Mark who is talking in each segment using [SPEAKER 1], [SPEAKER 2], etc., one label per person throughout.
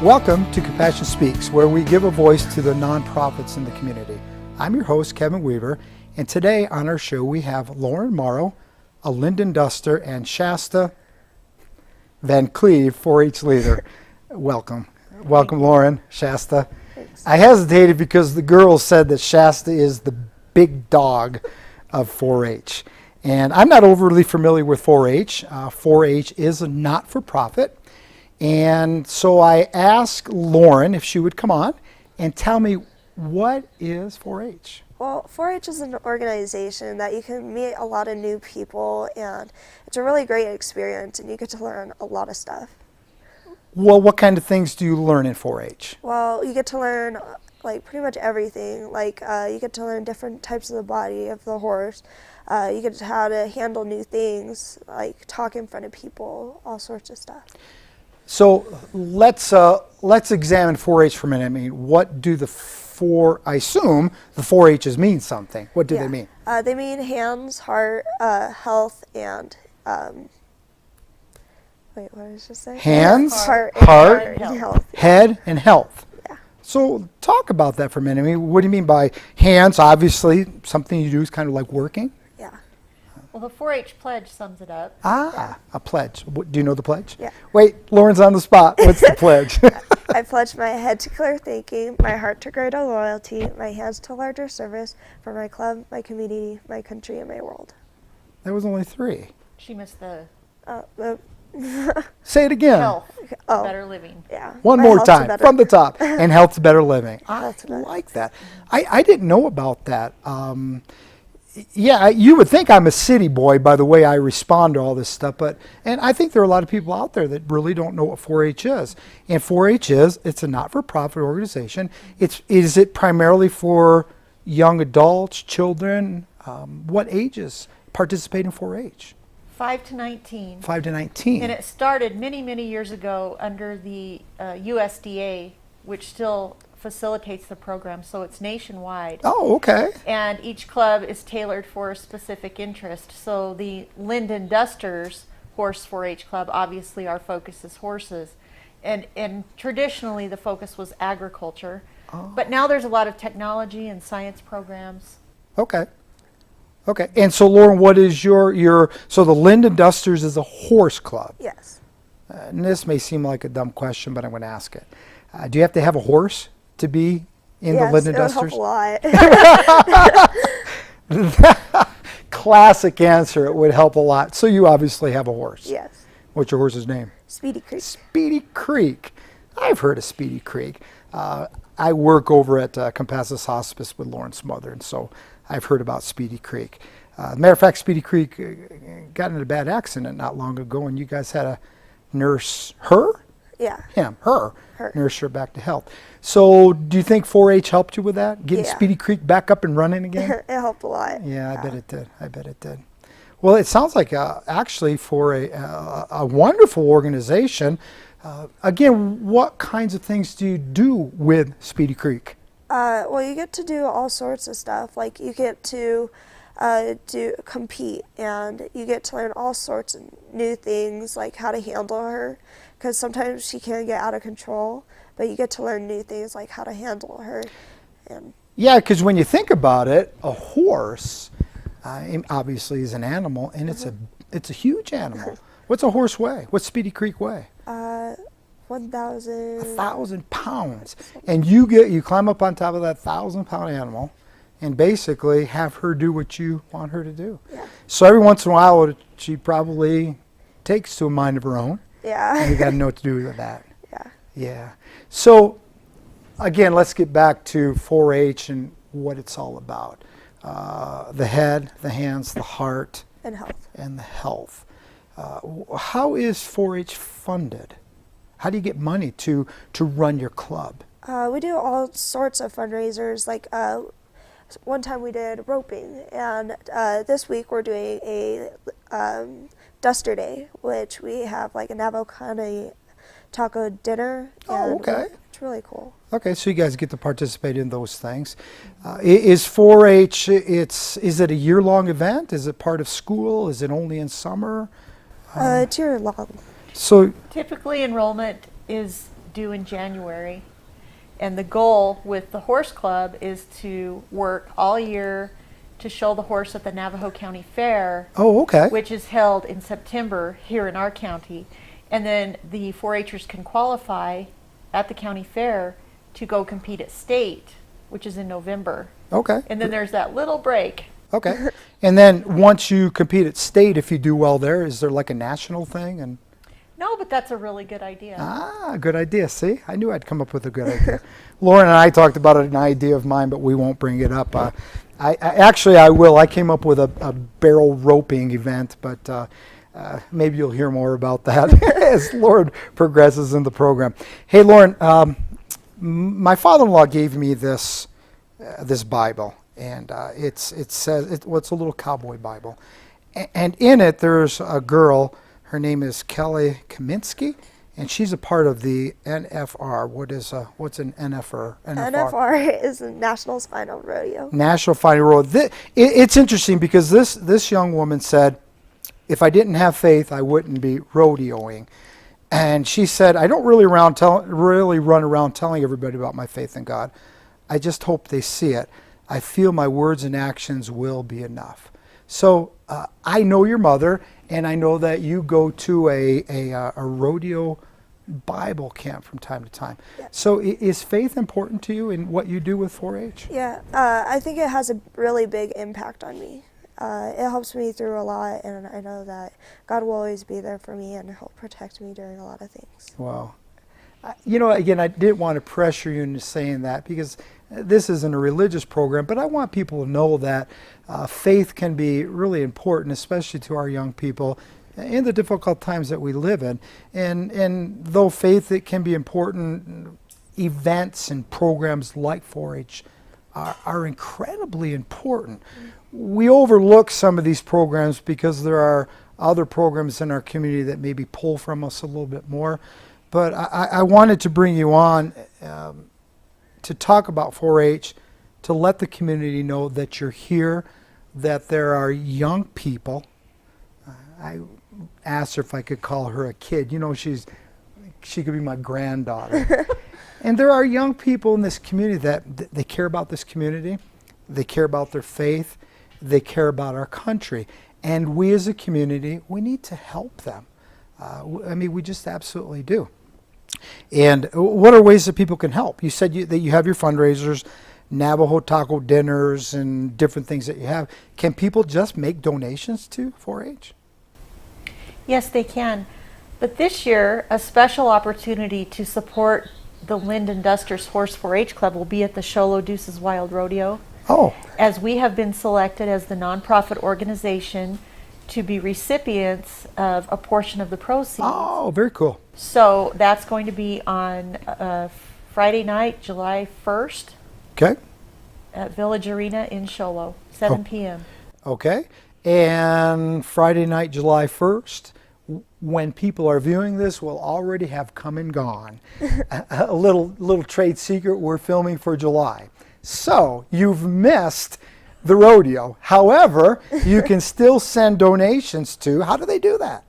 [SPEAKER 1] Welcome to Compassion Speaks, where we give a voice to the nonprofits in the community. I'm your host, Kevin Weaver, and today on our show we have Lauren Morrow, a Linden Duster, and Shasta Van Cleve, 4-H leader. Welcome. Welcome, Lauren, Shasta.
[SPEAKER 2] Thanks.
[SPEAKER 1] I hesitated because the girls said that Shasta is the big dog of 4-H. And I'm not overly familiar with 4-H. 4-H is a not-for-profit. And so I asked Lauren if she would come on and tell me, what is 4-H?
[SPEAKER 2] Well, 4-H is an organization that you can meet a lot of new people, and it's a really great experience, and you get to learn a lot of stuff.
[SPEAKER 1] Well, what kind of things do you learn in 4-H?
[SPEAKER 2] Well, you get to learn like pretty much everything. Like you get to learn different types of the body of the horse. You get to how to handle new things, like talk in front of people, all sorts of stuff.
[SPEAKER 1] So let's examine 4-H for a minute. I mean, what do I assume the 4-H's mean something. What do they mean?
[SPEAKER 2] They mean hands, heart, health, and wait, what did I just say?
[SPEAKER 1] Hands,
[SPEAKER 2] heart,
[SPEAKER 1] and
[SPEAKER 2] health.
[SPEAKER 1] Head, and health.
[SPEAKER 2] Yeah.
[SPEAKER 1] So talk about that for a minute. I mean, what do you mean by hands? Obviously, something you do is kind of like working.
[SPEAKER 2] Yeah.
[SPEAKER 3] Well, the 4-H pledge sums it up.
[SPEAKER 1] A pledge. Do you know the pledge?
[SPEAKER 2] Yeah.
[SPEAKER 1] Wait, Lauren's on the spot. What's the pledge?
[SPEAKER 2] I pledge my head to clear thinking, my heart to greater loyalty, my hands to larger service for my club, my community, my country, and my world.
[SPEAKER 1] That was only 3.
[SPEAKER 3] She missed the
[SPEAKER 1] Say it again.
[SPEAKER 3] health,
[SPEAKER 2] Oh.
[SPEAKER 3] better living.
[SPEAKER 2] Yeah.
[SPEAKER 1] One
[SPEAKER 2] My
[SPEAKER 1] more
[SPEAKER 2] health to
[SPEAKER 1] time,
[SPEAKER 2] better-
[SPEAKER 1] from the top. And health to better living. I
[SPEAKER 2] Health to better-
[SPEAKER 1] like that. I didn't know about that. Yeah, you would think I'm a city boy by the way I respond to all this stuff, and I think there are a lot of people out there that really don't know what 4-H is. And 4-H it's a not-for-profit organization. Is it primarily for young adults, children? What ages participate in 4-H?
[SPEAKER 3] 5 to 19.
[SPEAKER 1] 5 to 19.
[SPEAKER 3] And it started many, many years ago under the USDA, which still facilitates the program, so it's nationwide.
[SPEAKER 1] Oh, okay.
[SPEAKER 3] And each club is tailored for a specific interest. So the Linden Dusters Horse 4-H Club, obviously our focus is horses. And traditionally the focus was agriculture.
[SPEAKER 1] Oh.
[SPEAKER 3] But now there's a lot of technology and science programs.
[SPEAKER 1] Okay. Okay. And so, Lauren, what is so the Linden Dusters is a horse club.
[SPEAKER 2] Yes.
[SPEAKER 1] And this may seem like a dumb question, but I'm going to ask it. Do you have to have a horse to be in the Linden
[SPEAKER 2] Yes,
[SPEAKER 1] Dusters?
[SPEAKER 2] it would help a lot.
[SPEAKER 1] Classic answer. It would help a lot. So you obviously have a horse.
[SPEAKER 2] Yes.
[SPEAKER 1] What's your horse's name?
[SPEAKER 2] Speedy Creek.
[SPEAKER 1] Speedy Creek. I've heard of Speedy Creek. I work over at Compassus Hospice with Lauren Smother, and so I've heard about Speedy Creek. As a matter of fact, Speedy Creek got in a bad accident not long ago, and you guys had to nurse her?
[SPEAKER 2] Yeah.
[SPEAKER 1] Her.
[SPEAKER 2] Her.
[SPEAKER 1] Nurse her back to health. So do you think 4-H helped you with that? Getting
[SPEAKER 2] Yeah.
[SPEAKER 1] Speedy Creek back up and running again?
[SPEAKER 2] It helped a lot.
[SPEAKER 1] Yeah, I bet it did. I bet it did. Well, it sounds like actually for a wonderful organization. Again, what kinds of things do you do with Speedy Creek?
[SPEAKER 2] Well, you get to do all sorts of stuff. Like you get to compete, and you get to learn all sorts of new things, like how to handle her, because sometimes she can get out of control. But you get to learn new things like how to handle her. And
[SPEAKER 1] Yeah, because when you think about it, a horse obviously is an animal, and it's a huge animal. What's a horse weigh? What's Speedy Creek weigh?
[SPEAKER 2] 1,000.
[SPEAKER 1] 1,000 pounds. And you climb up on top of that 1,000-pound animal and basically have her do what you want her to do.
[SPEAKER 2] Yeah.
[SPEAKER 1] So every once in a while, she probably takes to a mind of her own.
[SPEAKER 2] Yeah.
[SPEAKER 1] And you got to know what to do with that.
[SPEAKER 2] Yeah.
[SPEAKER 1] Yeah. So again, let's get back to 4-H and what it's all about. The head, the hands, the heart,
[SPEAKER 2] And health.
[SPEAKER 1] and the health. How is 4-H funded? How do you get money to run your club?
[SPEAKER 2] We do all sorts of fundraisers. Like one time we did roping, and this week we're doing a Duster Day, which we have like a Navajo County taco dinner.
[SPEAKER 1] Oh,
[SPEAKER 2] and
[SPEAKER 1] okay.
[SPEAKER 2] It's really cool.
[SPEAKER 1] Okay, so you guys get to participate in those things. Is 4-H, is it a year-long event? Is it part of school? Is it only in summer?
[SPEAKER 2] It's year long.
[SPEAKER 1] So,
[SPEAKER 3] Typically enrollment is due in January. And the goal with the horse club is to work all year to show the horse at the Navajo County Fair,
[SPEAKER 1] Oh, okay.
[SPEAKER 3] which is held in September here in our county. And then the 4-Hers can qualify at the county fair to go compete at state, which is in November.
[SPEAKER 1] Okay.
[SPEAKER 3] And then there's that little break.
[SPEAKER 1] Okay. And then once you compete at state, if you do well there, is there like a national thing? And
[SPEAKER 3] No, but that's a really good idea.
[SPEAKER 1] good idea. See, I knew I'd come up with a good idea. Lauren and I talked about an idea of mine, but we won't bring it up. I will. I came up with a barrel roping event, but maybe you'll hear more about that as Lauren progresses in the program. Hey, Lauren, my father-in-law gave me this Bible, and it says it's a little cowboy Bible, and in it there's a girl. Her name is Kelly Kaminsky, and she's a part of the NFR. What's an NFR?
[SPEAKER 2] NFR is the National Spinal Rodeo.
[SPEAKER 1] National Final Road. It's interesting because this young woman said, if I didn't have faith, I wouldn't be rodeoing. And she said, I don't really run around telling everybody about my faith in God. I just hope they see it. I feel my words and actions will be enough. So I know your mother, and I know that you go to a rodeo Bible camp from time to time.
[SPEAKER 2] Yeah.
[SPEAKER 1] So is faith important to you in what you do with 4-H?
[SPEAKER 2] Yeah, I think it has a really big impact on me. It helps me through a lot, and I know that God will always be there for me and help protect me during a lot of things.
[SPEAKER 1] Wow. Again, I didn't want to pressure you into saying that because this isn't a religious program, but I want people to know that faith can be really important, especially to our young people in the difficult times that we live in. And though faith it can be important, events and programs like 4-H are incredibly important. We overlook some of these programs because there are other programs in our community that maybe pull from us a little bit more. But I wanted to bring you on to talk about 4-H, to let the community know that you're here, that there are young people. I asked her if I could call her a kid. She could be my granddaughter. And there are young people in this community that they care about this community. They care about their faith. They care about our country. And we as a community, we need to help them. We just absolutely do. And what are ways that people can help? You said that you have your fundraisers, Navajo taco dinners, and different things that you have. Can people just make donations to 4-H?
[SPEAKER 3] Yes, they can. But this year, a special opportunity to support the Lyndon Dusters Horse 4-H Club will be at the Sholo Deuces Wild Rodeo.
[SPEAKER 1] Oh.
[SPEAKER 3] As we have been selected as the nonprofit organization to be recipients of a portion of the proceeds.
[SPEAKER 1] Oh, very cool.
[SPEAKER 3] So that's going to be on Friday night, July 1st.
[SPEAKER 1] Okay.
[SPEAKER 3] At Village Arena in Sholo, 7 p.m.
[SPEAKER 1] Okay. And Friday night, July 1st, when people are viewing this, will already have come and gone. A little trade secret, we're filming for July. So you've missed the rodeo. However, you can still send donations to, how do they do that?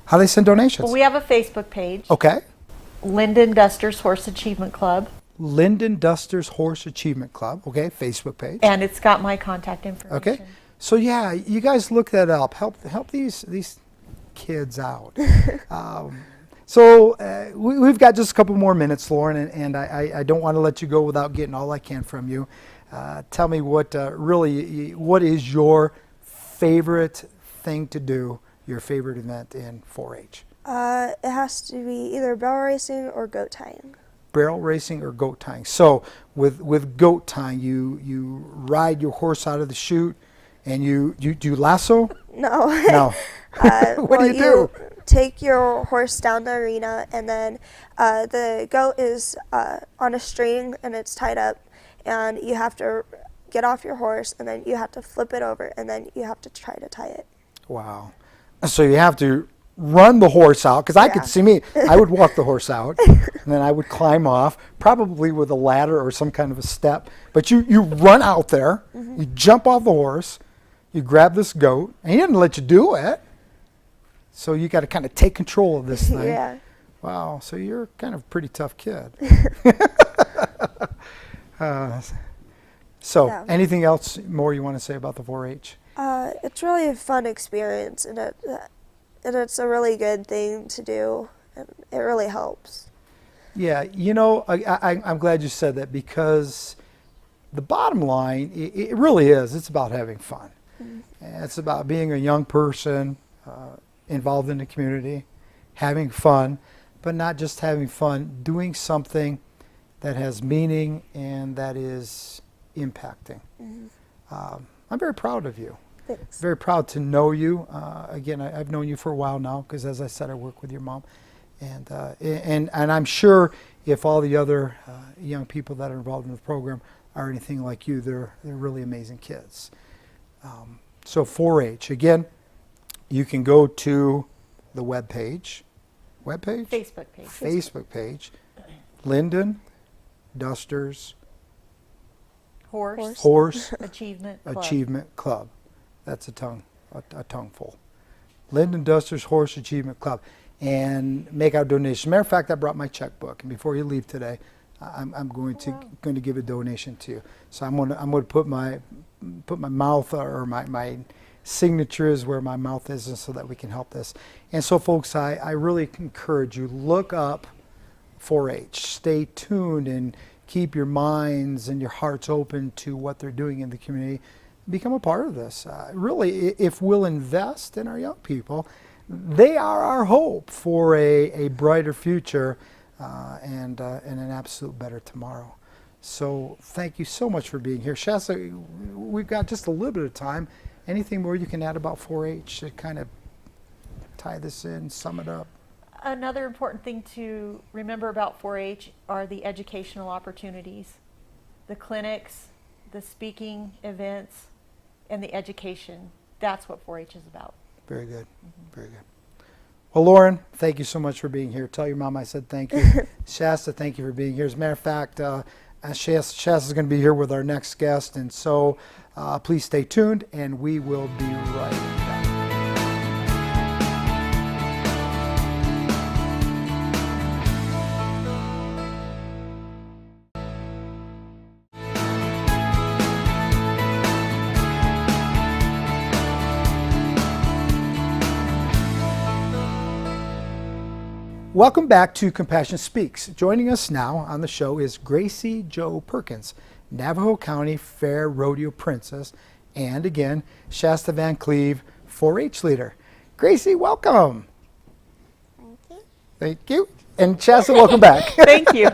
[SPEAKER 1] How do they send donations?
[SPEAKER 3] Well, we have a Facebook page.
[SPEAKER 1] Okay.
[SPEAKER 3] Lyndon Dusters Horse Achievement Club.
[SPEAKER 1] Lyndon Dusters Horse Achievement Club. Okay, Facebook page.
[SPEAKER 3] And it's got my contact information.
[SPEAKER 1] Okay. So yeah, you guys look that up. Help these kids out. So we've got just a couple more minutes, Lauren, and I don't want to let you go without getting all I can from you. Tell me what is your favorite thing to do, your favorite event in 4-H?
[SPEAKER 2] It has to be either barrel racing or goat tying.
[SPEAKER 1] Barrel racing or goat tying. So with goat tying, you ride your horse out of the chute, and you do lasso?
[SPEAKER 2] No.
[SPEAKER 1] No. What do you do?
[SPEAKER 2] Take your horse down the arena, and then the goat is on a string and it's tied up, and you have to get off your horse, and then you have to flip it over, and then you have to try to tie it.
[SPEAKER 1] Wow. So you have to run the horse out, because I could see me, I would walk the horse out, and then I would climb off, probably with a ladder or some kind of a step. But you run out there, you jump off the horse, you grab this goat, and he didn't let you do it. So you got to kind of take control of this thing.
[SPEAKER 2] Yeah.
[SPEAKER 1] Wow, so you're kind of a pretty tough kid. uh, so,
[SPEAKER 2] Yeah.
[SPEAKER 1] anything else more you want to say about the 4-H?
[SPEAKER 2] It's really a fun experience, and it's a really good thing to do, and it really helps.
[SPEAKER 1] Yeah, I'm glad you said that, because the bottom line, it really is, it's about having fun. And it's about being a young person involved in the community, having fun, but not just having fun, doing something that has meaning and that is impacting. I'm very proud of you.
[SPEAKER 2] Thanks.
[SPEAKER 1] Very proud to know you. Again, I've known you for a while now, because as I said, I work with your mom. And I'm sure if all the other young people that are involved in the program are anything like you, they're really amazing kids. So 4-H, again, you can go to the webpage,
[SPEAKER 3] Facebook page.
[SPEAKER 1] Linden Dusters
[SPEAKER 3] Horse
[SPEAKER 1] Horse
[SPEAKER 3] Achievement Club.
[SPEAKER 1] Achievement Club. That's a tongueful. Linden Dusters Horse Achievement Club, and make our donation. Matter of fact, I brought my checkbook, and before you leave today, I'm going to give a donation to you. So I'm going to put my mouth, or my signature is where my mouth is, and so that we can help this. And so, folks, I really encourage you, look up 4-H. Stay tuned and keep your minds and your hearts open to what they're doing in the community. Become a part of this. Really, if we'll invest in our young people, they are our hope for a brighter future and an absolute better tomorrow. So thank you so much for being here. Shasta, we've got just a little bit of time. Anything more you can add about 4-H to kind of tie this in, sum it up?
[SPEAKER 3] Another important thing to remember about 4-H are the educational opportunities, the clinics, the speaking events, and the education. That's what 4-H is about.
[SPEAKER 1] Very good. Very good. Well, Lauren, thank you so much for being here. Tell your mom I said thank you. Shasta, thank you for being here. As a matter of fact, Shasta's going to be here with our next guest, and so please stay tuned, and we will be right back. Welcome back to Compassion Speaks. Joining us now on the show is Gracie Jo Perkins, Navajo County Fair Rodeo Princess, and again, Shasta Van Cleve, 4-H leader. Gracie, welcome.
[SPEAKER 4] Thank you.
[SPEAKER 1] Thank you. And Shasta, welcome back.
[SPEAKER 3] Thank you.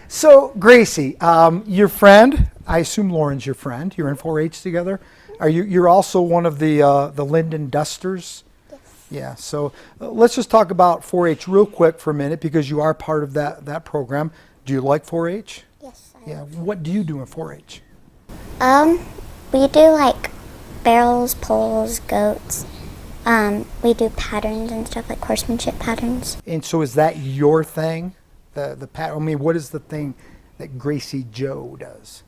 [SPEAKER 1] So, Gracie, your friend, I assume Lauren's your friend. You're in 4-H together. You're also one of the Linden Dusters? Yeah, so let's just talk about 4-H real quick for a minute, because you are part of that program. Do you like 4-H?
[SPEAKER 4] Yes,
[SPEAKER 1] Yeah. What do you do in 4-H?
[SPEAKER 4] we do like barrels, poles, goats. We do patterns and stuff like horsemanship patterns.
[SPEAKER 1] And so is that your thing? I mean, what is the thing that Gracie Jo does?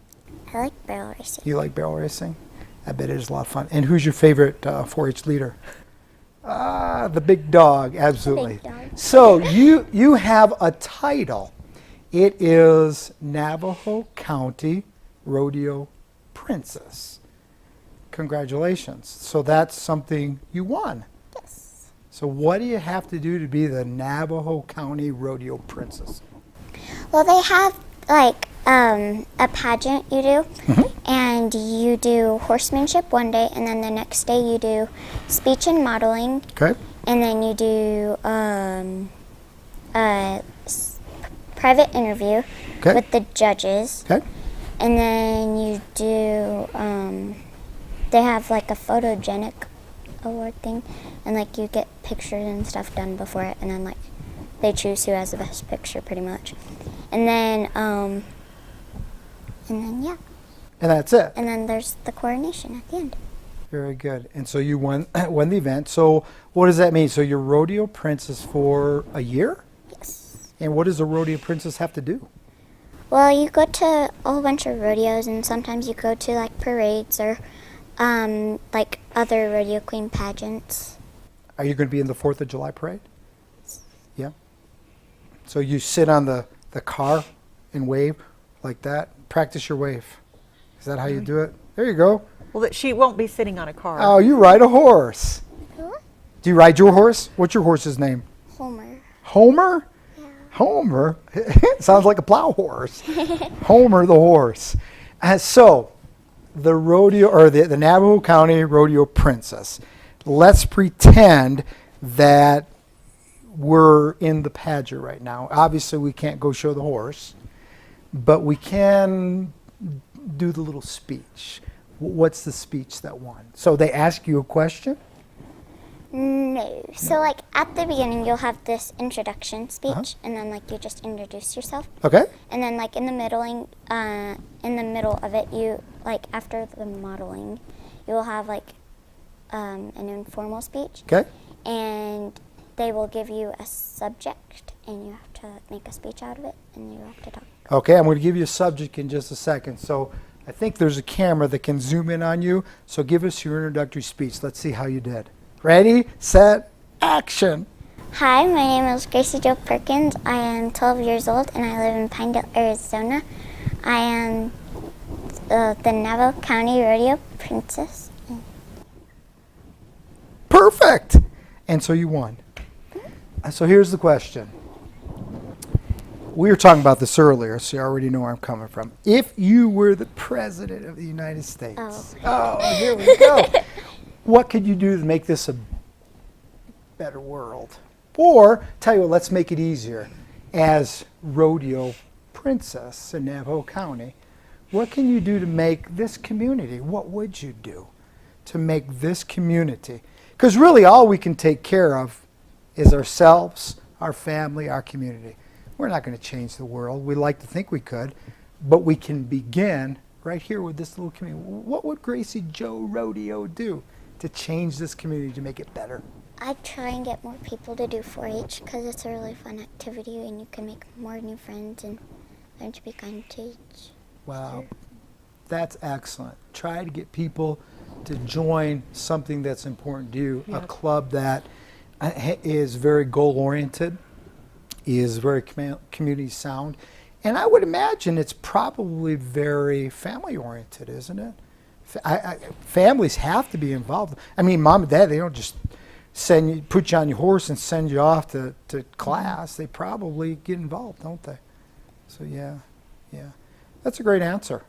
[SPEAKER 4] I like barrel racing.
[SPEAKER 1] You like barrel racing? I bet it is a lot of fun. And who's your favorite 4-H leader? The big dog, absolutely.
[SPEAKER 4] Big dog.
[SPEAKER 1] So you have a title. It is Navajo County Rodeo Princess. Congratulations. So that's something you won.
[SPEAKER 4] Yes.
[SPEAKER 1] So what do you have to do to be the Navajo County Rodeo Princess?
[SPEAKER 4] Well, they have like a pageant you do, and you do horsemanship one day, and then the next day you do speech and modeling,
[SPEAKER 1] Okay.
[SPEAKER 4] and then you do private interview
[SPEAKER 1] Okay.
[SPEAKER 4] with the judges,
[SPEAKER 1] Okay.
[SPEAKER 4] and then you do they have like a photogenic award thing, and like you get pictures and stuff done before it, and then like they choose who has the best picture pretty much, and then yeah,
[SPEAKER 1] And that's it.
[SPEAKER 4] and then there's the coronation at the end.
[SPEAKER 1] Very good. And so you won the event. So what does that mean? So you're rodeo princess for a year?
[SPEAKER 4] Yes.
[SPEAKER 1] And what does a rodeo princess have to do?
[SPEAKER 4] Well, you go to a whole bunch of rodeos, and sometimes you go to like parades or like other rodeo queen pageants.
[SPEAKER 1] Are you going to be in the 4th of July parade? Yeah. So you sit on the car and wave like that. Practice your wave. Is that how you do it? There you go.
[SPEAKER 3] Well, that she won't be sitting on a car.
[SPEAKER 1] Oh, you ride a horse.
[SPEAKER 4] Who?
[SPEAKER 1] Do you ride your horse? What's your horse's name?
[SPEAKER 4] Homer.
[SPEAKER 1] Homer?
[SPEAKER 4] Yeah.
[SPEAKER 1] Homer? Sounds like a plow horse. Homer the horse. So, the rodeo, or the Navajo County Rodeo Princess. Let's pretend that we're in the pageant right now. Obviously, we can't go show the horse, but we can do the little speech. What's the speech that won? So they ask you a question?
[SPEAKER 4] No. So like at the beginning you'll have this introduction speech and then like you just introduce yourself.
[SPEAKER 1] Okay.
[SPEAKER 4] And then like in the middle of it you like after the modeling you will have like an informal speech.
[SPEAKER 1] Okay.
[SPEAKER 4] And they will give you a subject and you have to make a speech out of it and you have to talk.
[SPEAKER 1] Okay, I'm going to give you a subject in just a second. So I think there's a camera that can zoom in on you. So give us your introductory speech. Let's see how you did. Ready, set, action.
[SPEAKER 4] Hi, my name is Gracie Jo Perkins. I am 12 years old and I live in Pinedale, Arizona. I am the Navajo County Rodeo Princess.
[SPEAKER 1] Perfect. And so you won. So here's the question. We were talking about this earlier, so you already know where I'm coming from. If you were the President of the United States, here we go. What could you do to make this a better world? Or, tell you what, let's make it easier. As Rodeo Princess in Navajo County, what can you do to make this community? What would you do to make this community? Because really all we can take care of is ourselves, our family, our community. We're not going to change the world. We like to think we could, but we can begin right here with this little community. What would Gracie Jo Rodeo do to change this community to make it better?
[SPEAKER 4] I'd try and get more people to do 4-H because it's a really fun activity and you can make more new friends and learn to be kind to each.
[SPEAKER 1] Wow, that's excellent. Try to get people to join something that's important to you, a club that is very goal-oriented, is very community sound, and I would imagine it's probably very family-oriented, isn't it? Families have to be involved. I mean, mom and dad, they don't just put you on your horse and send you off to class. They probably get involved, don't they? So yeah. That's a great answer.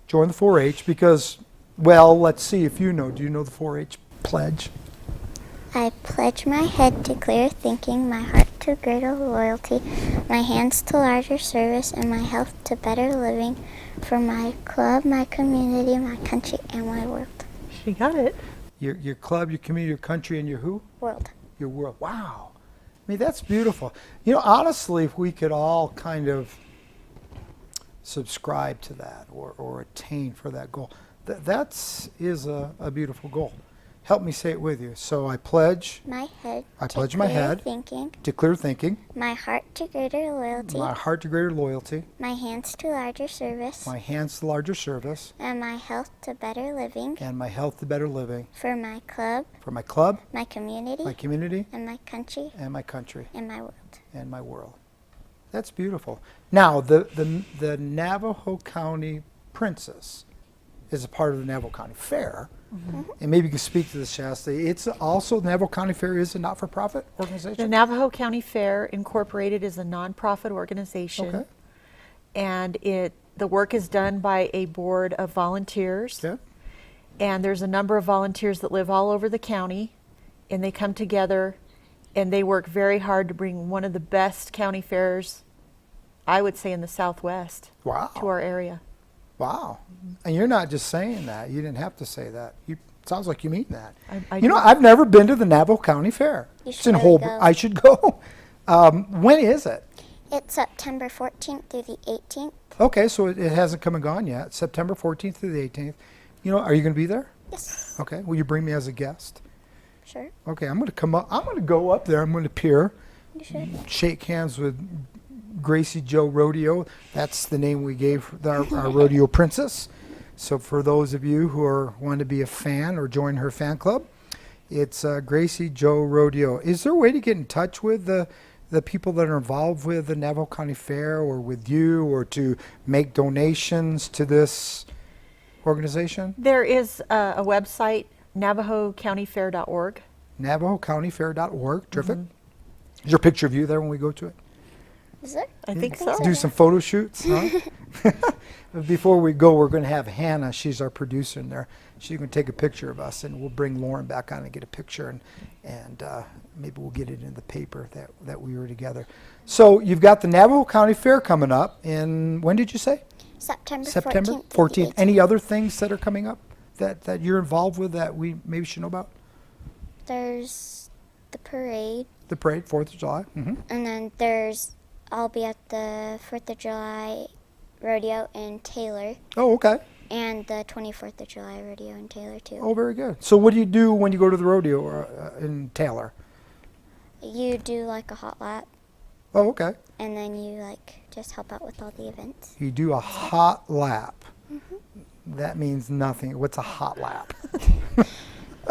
[SPEAKER 1] Join the 4-H because, well, let's see if you know. Do you know the 4-H pledge?
[SPEAKER 4] I pledge my head to clear thinking, my heart to greater loyalty, my hands to larger service, and my health to better living for my club, my community, my country, and my world.
[SPEAKER 3] She got it.
[SPEAKER 1] Your club, your community, your country, and your who?
[SPEAKER 4] World.
[SPEAKER 1] Your world. Wow. I mean, that's beautiful. You know, honestly, if we could all kind of subscribe to that or attain for that goal, that is a beautiful goal. Help me say it with you. So I pledge
[SPEAKER 4] My head
[SPEAKER 1] I
[SPEAKER 4] to
[SPEAKER 1] pledge my
[SPEAKER 4] clear
[SPEAKER 1] head
[SPEAKER 4] thinking,
[SPEAKER 1] to clear thinking,
[SPEAKER 4] my heart to greater loyalty,
[SPEAKER 1] my heart to greater loyalty,
[SPEAKER 4] my hands to larger service,
[SPEAKER 1] my hands to larger service,
[SPEAKER 4] and my health to better living
[SPEAKER 1] and my health to better living
[SPEAKER 4] for my club,
[SPEAKER 1] for my club,
[SPEAKER 4] my community,
[SPEAKER 1] my community,
[SPEAKER 4] and my country,
[SPEAKER 1] and my country,
[SPEAKER 4] and my world.
[SPEAKER 1] and my world. That's beautiful. Now, the Navajo County Princess is a part of the Navajo County Fair. And maybe you can speak to this, Shasta. It's also, the Navajo County Fair is a not-for-profit
[SPEAKER 3] The
[SPEAKER 1] organization?
[SPEAKER 3] Navajo County Fair Incorporated is a nonprofit organization.
[SPEAKER 1] Okay.
[SPEAKER 3] And the work is done by a board of volunteers.
[SPEAKER 1] Okay.
[SPEAKER 3] And there's a number of volunteers that live all over the county, and they come together and they work very hard to bring one of the best county fairs, I would say, in the Southwest
[SPEAKER 1] Wow.
[SPEAKER 3] to our area.
[SPEAKER 1] Wow. And you're not just saying that. You didn't have to say that. It sounds like you mean that.
[SPEAKER 3] I
[SPEAKER 1] You know,
[SPEAKER 3] do.
[SPEAKER 1] I've never been to the Navajo County Fair.
[SPEAKER 4] You
[SPEAKER 1] It's in
[SPEAKER 4] should
[SPEAKER 1] Holbrook.
[SPEAKER 4] go.
[SPEAKER 1] I should go. When is it?
[SPEAKER 4] It's September 14th through the 18th.
[SPEAKER 1] Okay, so it hasn't come and gone yet. September 14th through the 18th. You know, are you going to be there?
[SPEAKER 4] Yes.
[SPEAKER 1] Okay. Will you bring me as a guest?
[SPEAKER 4] Sure.
[SPEAKER 1] Okay, I'm going to come up. I'm going to go up there. I'm going to peer,
[SPEAKER 4] You should.
[SPEAKER 1] shake hands with Gracie Jo Rodeo. That's the name we gave our rodeo princess. So for those of you who want to be a fan or join her fan club, it's Gracie Jo Rodeo. Is there a way to get in touch with the the people that are involved with the Navajo County Fair or with you, or to make donations to this organization?
[SPEAKER 3] There is a website, NavajoCountyFair.org.
[SPEAKER 1] NavajoCountyFair.org. Terrific. Is there a picture of you there when we go to it?
[SPEAKER 4] Is there?
[SPEAKER 3] I think so.
[SPEAKER 1] Do some photo shoots, huh? Before we go, we're going to have Hannah. She's our producer in there. She's going to take a picture of us, and we'll bring Lauren back on and get a picture, and maybe we'll get it in the paper that we were together. So you've got the Navajo County Fair coming up in, when did you say?
[SPEAKER 4] September 14th.
[SPEAKER 1] 14th. Any other things that are coming up that you're involved with that we maybe should know about?
[SPEAKER 4] There's the parade,
[SPEAKER 1] The parade, 4th of July. Mm-hmm.
[SPEAKER 4] and then I'll be at the 4th of July rodeo in Taylor,
[SPEAKER 1] Oh, okay.
[SPEAKER 4] and the 24th of July rodeo in Taylor too.
[SPEAKER 1] Oh, very good. So what do you do when you go to the rodeo in Taylor?
[SPEAKER 4] You do like a hot lap,
[SPEAKER 1] Oh, okay.
[SPEAKER 4] and then you like just help out with all the events.
[SPEAKER 1] You do a hot lap. That means nothing. What's a hot lap?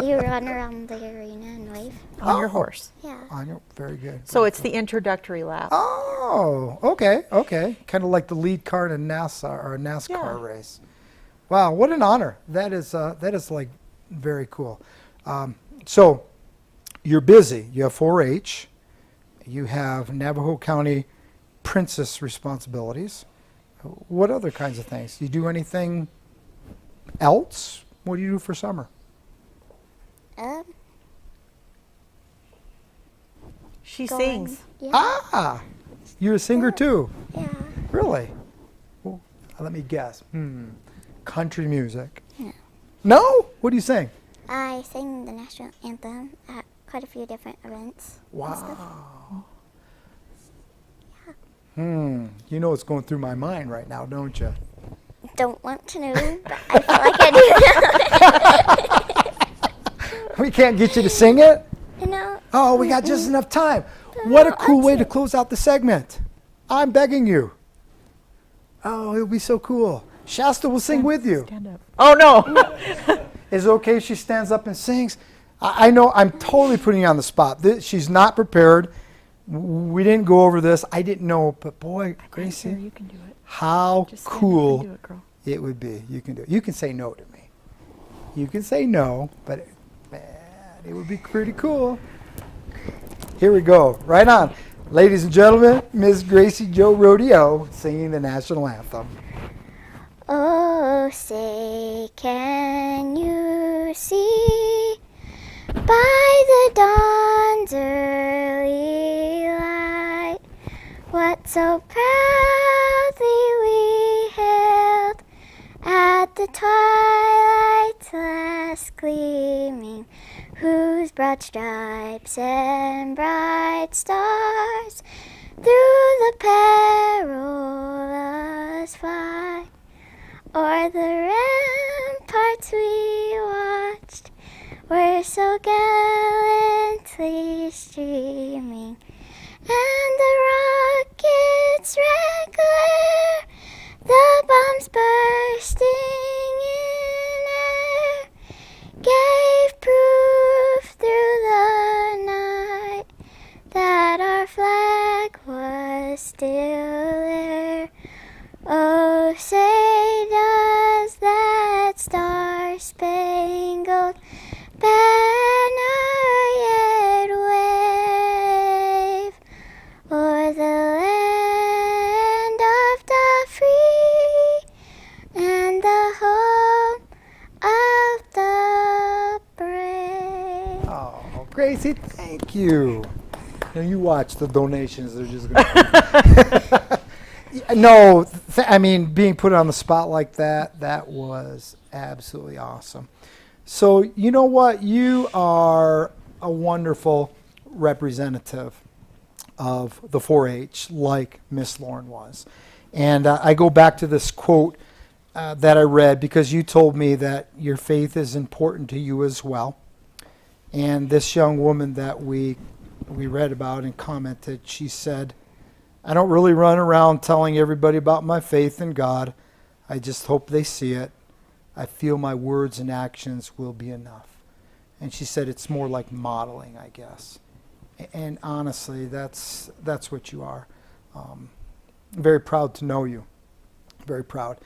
[SPEAKER 4] You run around the arena and wave.
[SPEAKER 3] On your
[SPEAKER 1] Oh.
[SPEAKER 3] horse.
[SPEAKER 4] Yeah.
[SPEAKER 1] I know. Very good.
[SPEAKER 3] So it's the introductory lap.
[SPEAKER 1] Oh, okay, okay. Kind of like the lead car in a NASCAR
[SPEAKER 3] Yeah.
[SPEAKER 1] race. Wow, what an honor. That is like very cool. So you're busy. You have 4-H. You have Navajo County Princess responsibilities. What other kinds of things? Do you do anything else? What do you do for summer?
[SPEAKER 3] She
[SPEAKER 4] Going-
[SPEAKER 3] sings.
[SPEAKER 4] Yeah.
[SPEAKER 1] Ah, you're a singer too.
[SPEAKER 4] Yeah.
[SPEAKER 1] Really? Well, let me guess. Country music.
[SPEAKER 4] No.
[SPEAKER 1] No? What do you sing?
[SPEAKER 4] I sing the national anthem at quite a few different events. and stuff.
[SPEAKER 1] Wow. You know what's going through my mind right now, don't you?
[SPEAKER 4] Don't want to know, but I feel like I
[SPEAKER 1] We can't get you to sing it?
[SPEAKER 4] do. You know,
[SPEAKER 1] Oh, we got just enough time. What a cool way to close out the segment. I'm begging you. Oh, it'll be so cool. Shasta will sing with you.
[SPEAKER 3] Stand up. Oh, no.
[SPEAKER 1] Is it okay if she stands up and sings? I know I'm totally putting you on the spot. She's not prepared. We didn't go over this. I didn't know, but boy,
[SPEAKER 3] Here,
[SPEAKER 1] Gracie,
[SPEAKER 3] you can do it.
[SPEAKER 1] how
[SPEAKER 3] Just stand up
[SPEAKER 1] cool
[SPEAKER 3] and do it, girl.
[SPEAKER 1] it would be. You can do it. You can say no to me. You can say no, but man, it would be pretty cool. Here we go. Right on. Ladies and gentlemen, Miss Gracie Joe Rodeo singing the national anthem.
[SPEAKER 4] oh, say, can you see by the dawn's early light what so proudly we hailed at the twilight's last gleaming, whose broad stripes and bright stars through the perilous fight o'er the ramparts we watched were so gallantly streaming, and the rockets' red glare, the bombs bursting in air, gave proof through the night that our flag was still there. Oh, say does that star-spangled banner yet wave o'er the land of the free and the home of the brave?
[SPEAKER 1] Oh, Gracie, thank you. Now you watch the donations. They're just going to No, I mean, being put on the spot like that was absolutely awesome. So, you know what? You are a wonderful representative of the 4-H, like Miss Lauren was. And I go back to this quote that I read because you told me that your faith is important to you as well. And this young woman that we read about and commented, she said, I don't really run around telling everybody about my faith in God. I just hope they see it. I feel my words and actions will be enough. And she said it's more like modeling, I guess. And honestly, that's what you are. Very proud to know you. Very proud.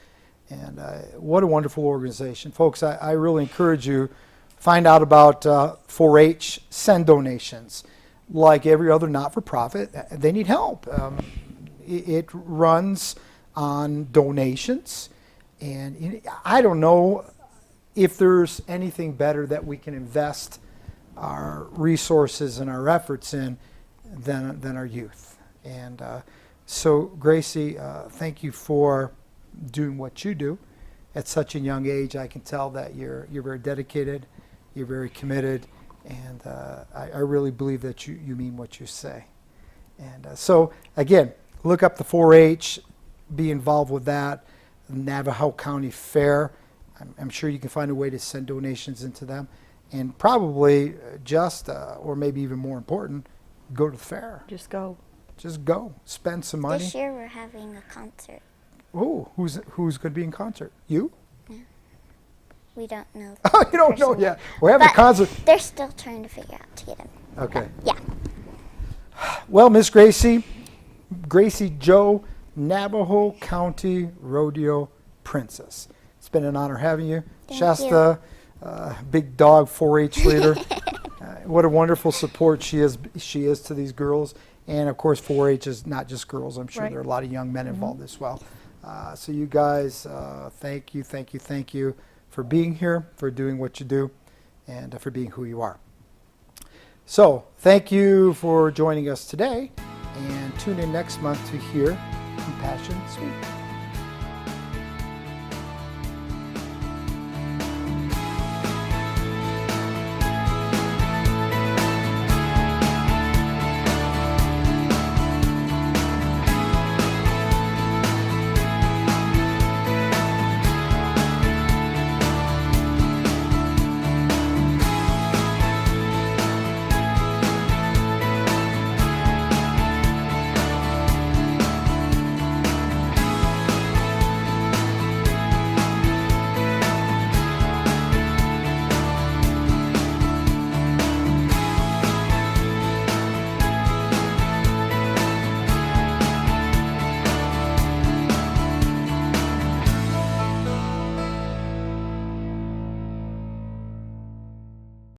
[SPEAKER 1] And what a wonderful organization. Folks, I really encourage you, find out about 4-H, send donations. Like every other not-for-profit, they need help. It runs on donations. And I don't know if there's anything better that we can invest our resources and our efforts in than our youth. And so, Gracie, thank you for doing what you do at such a young age. I can tell that you're very dedicated, you're very committed, and I really believe that you mean what you say. And so, again, look up the 4-H, be involved with that. Navajo County Fair. I'm sure you can find a way to send donations into them. And probably just, or maybe even more important, go to the fair.
[SPEAKER 3] Just go.
[SPEAKER 1] Just go. Spend some money.
[SPEAKER 4] This year we're having a concert.
[SPEAKER 1] Oh, who's going to be in concert? You?
[SPEAKER 4] We don't know.
[SPEAKER 1] Oh, you don't know yet. We're having a
[SPEAKER 4] But
[SPEAKER 1] concert.
[SPEAKER 4] they're still trying to figure out to get him.
[SPEAKER 1] Okay.
[SPEAKER 4] Yeah.
[SPEAKER 1] Well, Miss Gracie Joe, Navajo County Rodeo Princess. It's been an honor having you.
[SPEAKER 4] Thank
[SPEAKER 1] Shasta, big dog 4-H leader. What a wonderful support she is to these girls. And of course, 4-H is not just girls. I'm sure
[SPEAKER 3] Right.
[SPEAKER 1] there are a lot of young men involved as well. So you guys, thank you for being here, for doing what you do, and for being who you are. So thank you for joining us today, and tune in next month to hear Compassion Speak.